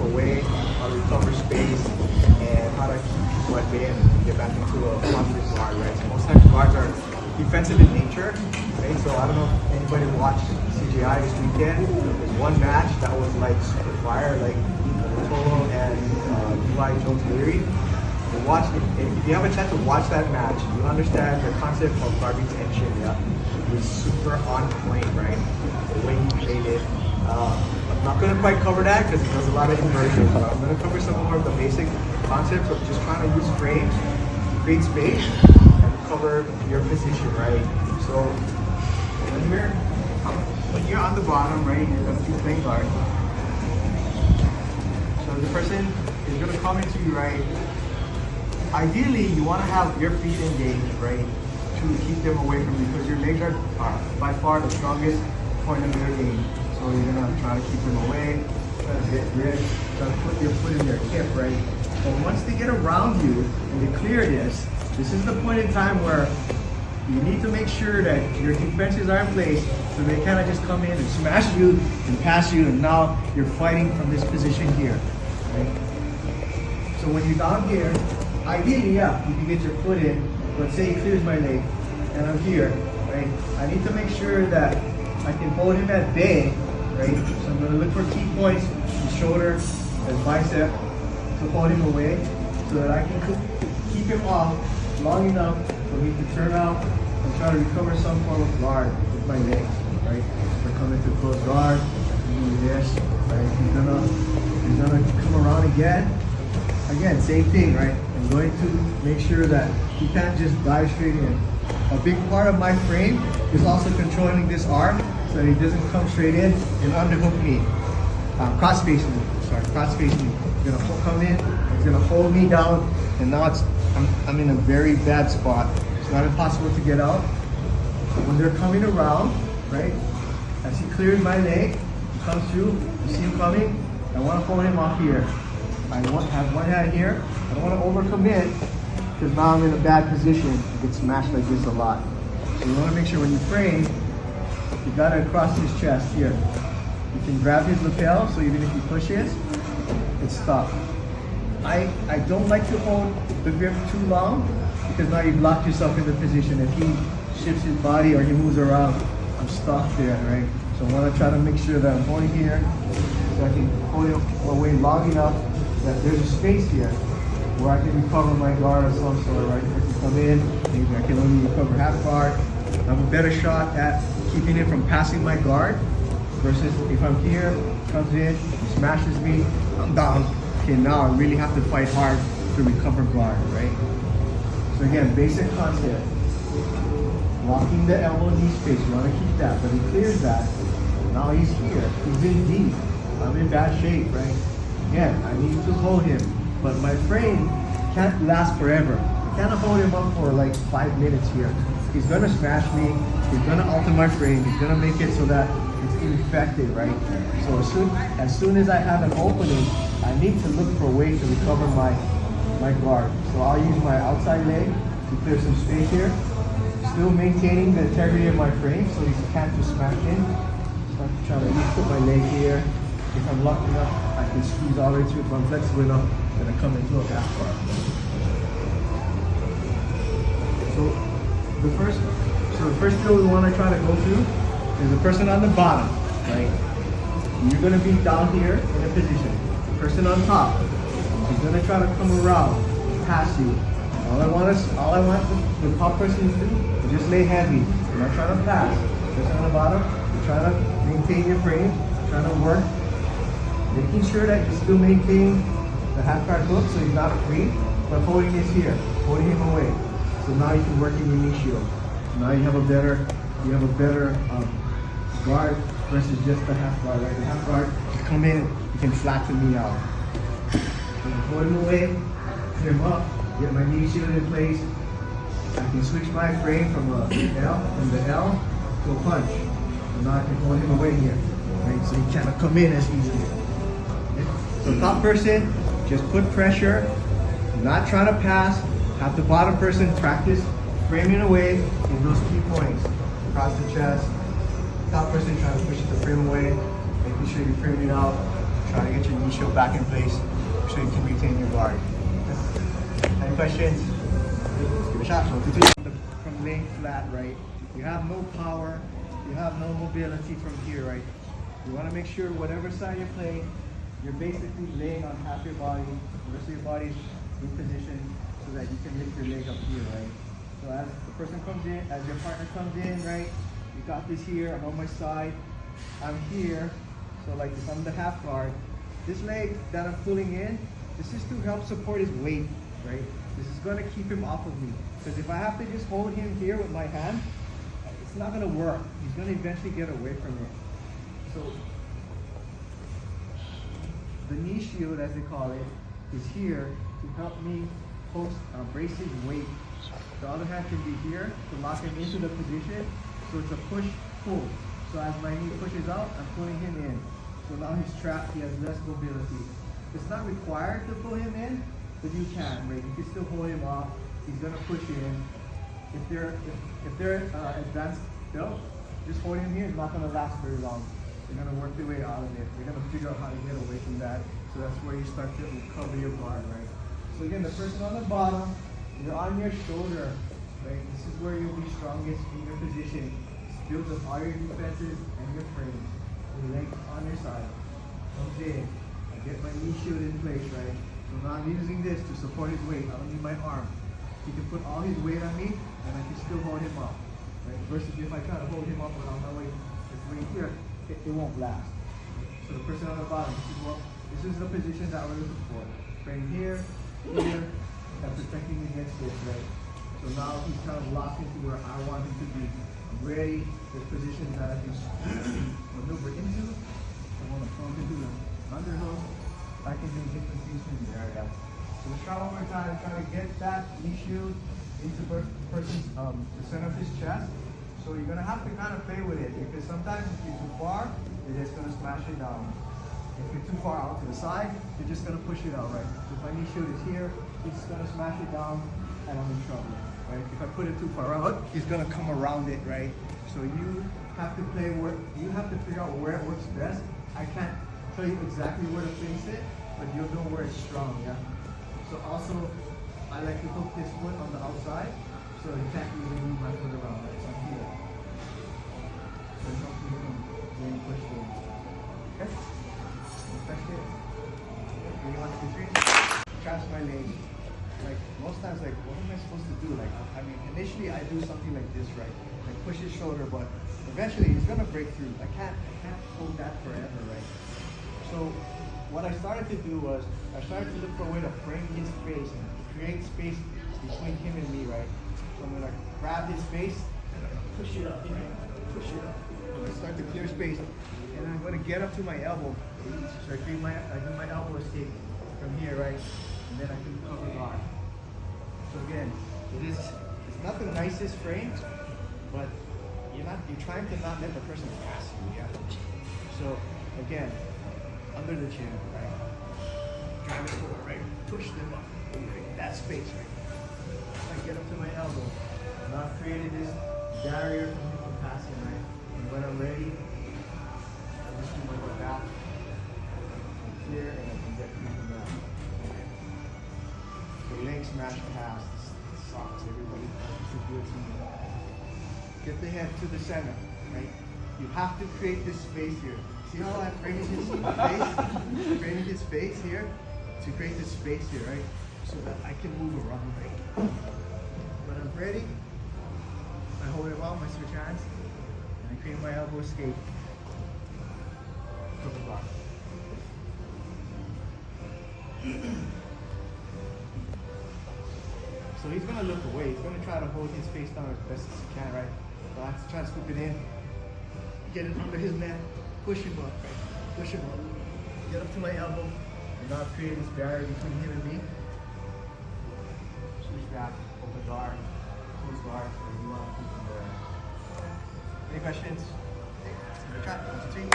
step away, how to recover space, and how to keep people at bay and get back into a positive guard, right? So most times guards are defensive in nature, right? So I don't know if anybody watched CGI this weekend. There's one match that was like super fire, like Tolo and Levi Jones Leary. If you have a chance to watch that match, you understand the concept of guard retention. Yeah, it was super on point, right? The way he played it. I'm not going to quite cover that because there's a lot of inversions, but I'm going to cover some more of the basic concepts of just trying to use frames, create space, and cover your position, right? So when you're on the bottom, right, you're going to be playing guard. So the person is going to come into you, right? Ideally, you want to have your feet engaged, right, to keep them away from you because your legs are by far the strongest point of their game. So you're gonna try to keep them away, try to get grip, try to put your foot in their hip, right? But once they get around you and they clear this is the point in time where you need to make sure that your defenses are in place so they kind of just come in and smash you and pass you, and now you're fighting from this position here, right? So when you're down here, ideally, yeah, you can get your foot in, but say he clears my leg and I'm here, right? I need to make sure that I can hold him at bay, right? So I'm going to look for key points, his shoulder, his bicep, to hold him away so that I can keep him off long enough for me to turn out and try to recover some form of guard with my legs, right? We're coming to close guard, do this, right? He's gonna come around again. Again, same thing, right? I'm going to make sure that he can't just dive straight in. A big part of my frame is also controlling this arm so that he doesn't come straight in and underhook me. Cross face me, cross face me. He's gonna come in, he's gonna hold me down, and now I'm in a very bad spot. It's not impossible to get out. So when they're coming around, right, as he clears my leg, he comes through, you see him coming, I wanna pull him off here. I have one hand here, I don't wanna overcommit, because now I'm in a bad position to get smashed like this a lot. So you want to make sure when you frame, you got it across his chest here. You can grab his lapel, so even if he pushes, it's stuck. I don't like to hold the grip too long, because now you've locked yourself in the position. If he shifts his body or he moves around, I'm stuck there, right? So I want to try to make sure that I'm holding here, so I can hold it away long enough that there's a space here where I can recover my guard of some sort, right? I can come in, maybe I can only recover half guard. I have a better shot at keeping it from passing my guard versus if I'm here, comes in, smashes me, I'm down. Okay, now I really have to fight hard to recover guard, right? So again, basic concept. Locking the elbow knee space, you want to keep that, but he clears that. Now he's here, he's in deep. I'm in bad shape, right? Again, I need to hold him. But my frame can't last forever. I can't hold him up for like 5 minutes here. He's gonna smash me, he's gonna alter my frame, he's gonna make it so that it's ineffective, right? So as soon as I have an opening, I need to look for a way to recover my guard. So I'll use my outside leg to clear some space here, still maintaining the integrity of my frame so he can't just smash in. So I'm trying to just put my leg here. If I'm lucky enough, I can squeeze all the way through. If I'm flexible enough, then I come into a half guard. So the first skill we want to try to go through is the person on the bottom, right? You're going to be down here in a position. The person on top is going to try to come around, past you. All I want the top person to do is just lay heavy. You're not trying to pass. The person on the bottom, you're trying to maintain your frame, trying to work, making sure that you're still maintaining the half guard hook so he's not free, but holding this here, holding him away. So now you can work in your knee shield. Now you have a better guard versus just the half guard. Right? The half guard, you come in, you can flatten me out. So hold him away, put him up, get my knee shield in place. I can switch my frame from the L to a punch. And now I can hold him away here. Right? So he cannot come in as easily. Okay? So top person, just put pressure, not trying to pass. Have the bottom person practice framing away in those key points. Across the chest. Top person trying to push the frame away, making sure you frame it out. Try to get your knee shield back in place so you can retain your guard. Any questions? Let's give it a shot. 1, 2, 3. From laying flat, right? You have no power, you have no mobility from here, right? You want to make sure whatever side you're playing, you're basically laying on half your body, the rest of your body is in position so that you can lift your leg up here, right? So as the person comes in, as your partner comes in, right? You got this here, I'm on my side, I'm here. So like if I'm the half guard, this leg that I'm pulling in, this is to help support his weight, right? This is gonna keep him off of me. Because if I have to just hold him here with my hand, it's not gonna work. He's gonna eventually get away from it. So the knee shield, as they call it, is here to help me brace his weight. The other hand can be here to lock him into the position. So it's a push-pull. So as my knee pushes out, I'm pulling him in. So now he's trapped, he has less mobility. It's not required to pull him in, but you can, right? You can still hold him off. He's gonna push in. If they're advanced built, just holding him here is not gonna last very long. They're gonna work their way out of it. They're gonna figure out how to get away from that. So that's where you start to recover your guard, right? So again, the person on the bottom, you're on your shoulder, right? This is where you'll be strongest in your position. Build up all your defenses and your frames. Your leg on your side. Comes in. I get my knee shield in place, right? So now I'm using this to support his weight. I don't need my arm. He can put all his weight on me and I can still hold him up. Right? Versus if I try to hold him up without my weight, this weight here, it won't last. So the person on the bottom, this is the position that we're looking for. Frame here, here, and protecting against this, right? So now he's kind of locked into where I want him to be. I'm ready. There's positions that I can maneuver into. I want to plunk into the underhook. I can do different things from the area. So let's try one more time. Try to get that knee shield into the person's the center of his chest. So you're gonna have to kind of play with it because sometimes if you're too far, you're just gonna smash it down. If you're too far out to the side, you're just gonna push it out, right? So if my knee shield is here, he's gonna smash it down, and I'm in trouble. Right? If I put it too far out, he's gonna come around it, right? So you have to play where you have to figure out where it works best. I can't tell you exactly where to place it, but you'll know where it's strong, yeah. So also, I like to hook his foot on the outside, so he can't even move my foot around. Right? So I'm here. So it helps me when you push through. Okay. That's it. 3, 1, 2, 3. Traps my leg. Like most times, like what am I supposed to do? Like I mean, initially I do something like this, right? Like push his shoulder, but eventually he's gonna break through. I can't hold that forever, right? So what I started to do was I started to look for a way to frame his face and create space between him and me, right? So I'm gonna grab his face and I'm gonna push it up, push it up. I'm gonna start to clear space, and I'm gonna get up to my elbow. So I do my elbow escape from here, right? And then I can cover guard. So again, it's not the nicest frame, but you're trying to not let the person pass you, yeah? So again, under the chin, right? Drive it forward, right? Push them up, right? That space, right? I get up to my elbow. Now I've created this barrier for me from passing, right? And when I'm ready, I just do my foot back, here, and I can get through from that. The leg smash pass, sucks, everybody should do it to me. Get the head to the center, right? You have to create this space here. See how I'm framing his face? Framing his face here to create this space here, right? So that I can move around, right? When I'm ready, I hold it well, my switch hands, and I create my elbow escape. From the bar. So he's gonna look away. He's gonna try to hold his face down as best as he can, right? So I have to try to scoop it in, get it under his neck, push him up, right? Push him up, get up to my elbow, and now create this barrier between him and me. Switch back, open guard, close guard, and you want to keep him there. Any questions? Let's give it a try. 1, 2, 3.